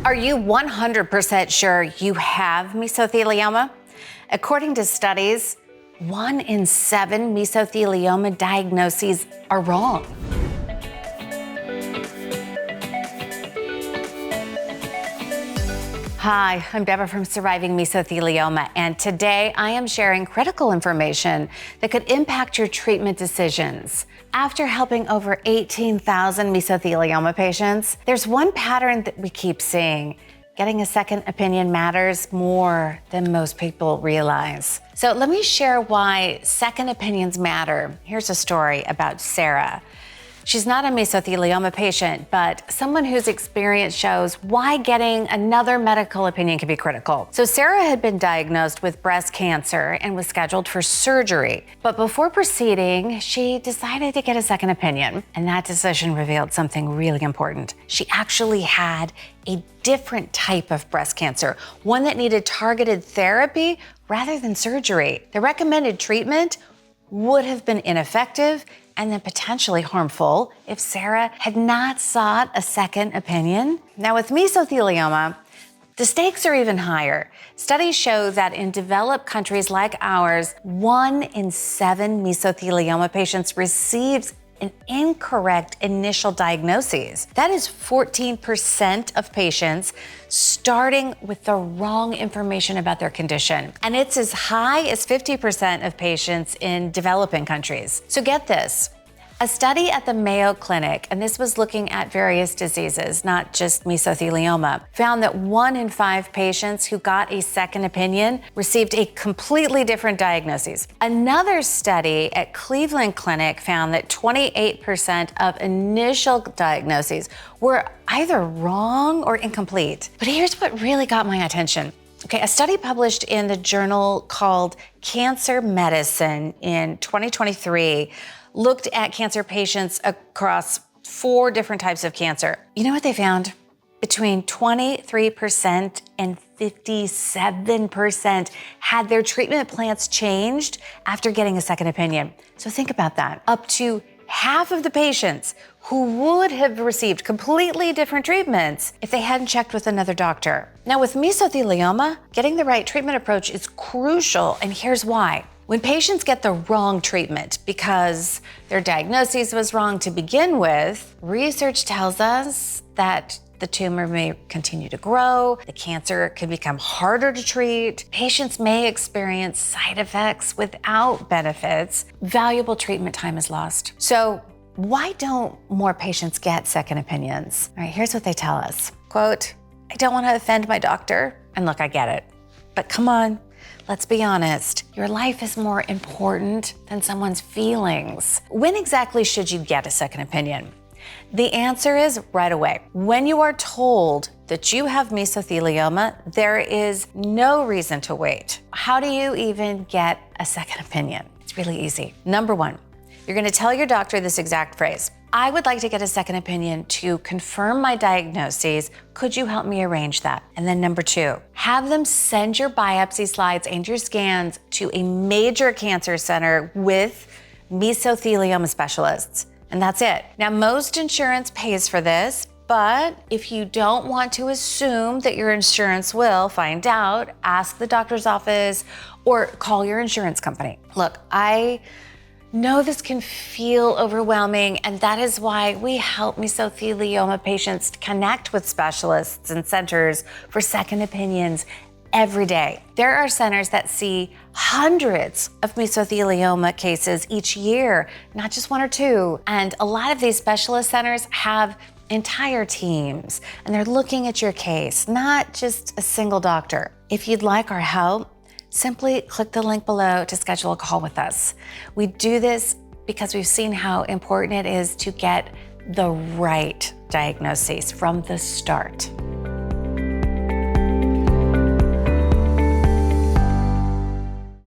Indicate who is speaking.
Speaker 1: Are you 100% sure you have mesothelioma? According to studies, 1 in 7 mesothelioma diagnoses are wrong. Hi, I'm Deborah from Surviving Mesothelioma, and today I am sharing critical information that could impact your treatment decisions. After helping over 18,000 mesothelioma patients, there's one pattern that we keep seeing. Getting a second opinion matters more than most people realize. So let me share why second opinions matter. Here's a story about Sarah. She's not a mesothelioma patient, but someone whose experience shows why getting another medical opinion can be critical. So Sarah had been diagnosed with breast cancer and was scheduled for surgery. But before proceeding, she decided to get a second opinion. And that decision revealed something really important. She actually had a different type of breast cancer, one that needed targeted therapy rather than surgery. The recommended treatment would have been ineffective and then potentially harmful if Sarah had not sought a second opinion. Now with mesothelioma, the stakes are even higher. Studies show that in developed countries like ours, 1 in 7 mesothelioma patients receives an incorrect initial diagnosis. That is 14% of patients starting with the wrong information about their condition. And it's as high as 50% of patients in developing countries. So get this. A study at the Mayo Clinic, and this was looking at various diseases, not just mesothelioma, found that 1 in 5 patients who got a second opinion received a completely different diagnosis. Another study at Cleveland Clinic found that 28% of initial diagnoses were either wrong or incomplete. But here's what really got my attention. Okay, a study published in the journal called Cancer Medicine in 2023 looked at cancer patients across 4 different types of cancer. You know what they found? Between 23% and 57% had their treatment plans changed after getting a second opinion. So think about that. Up to half of the patients who would have received completely different treatments if they hadn't checked with another doctor. Now with mesothelioma, getting the right treatment approach is crucial, and here's why. When patients get the wrong treatment because their diagnosis was wrong to begin with, research tells us that the tumor may continue to grow, the cancer can become harder to treat, patients may experience side effects without benefits, valuable treatment time is lost. So why don't more patients get second opinions? All right, here's what they tell us. Quote, I don't want to offend my doctor. And look, I get it, but come on. Let's be honest, your life is more important than someone's feelings. When exactly should you get a second opinion? The answer is right away. When you are told that you have mesothelioma, there is no reason to wait. How do you even get a second opinion? It's really easy. Number 1, you're gonna tell your doctor this exact phrase. I would like to get a second opinion to confirm my diagnoses. Could you help me arrange that? And then number 2, have them send your biopsy slides and your scans to a major cancer center with mesothelioma specialists. And that's it. Now, most insurance pays for this, but if you don't want to assume that your insurance will find out, ask the doctor's office or call your insurance company. Look, I know this can feel overwhelming, and that is why we help mesothelioma patients connect with specialists and centers for second opinions every day. There are centers that see hundreds of mesothelioma cases each year, not just 1 or 2. And a lot of these specialist centers have entire teams, and they're looking at your case, not just a single doctor. If you'd like our help, simply click the link below to schedule a call with us. We do this because we've seen how important it is to get the right diagnosis from the start.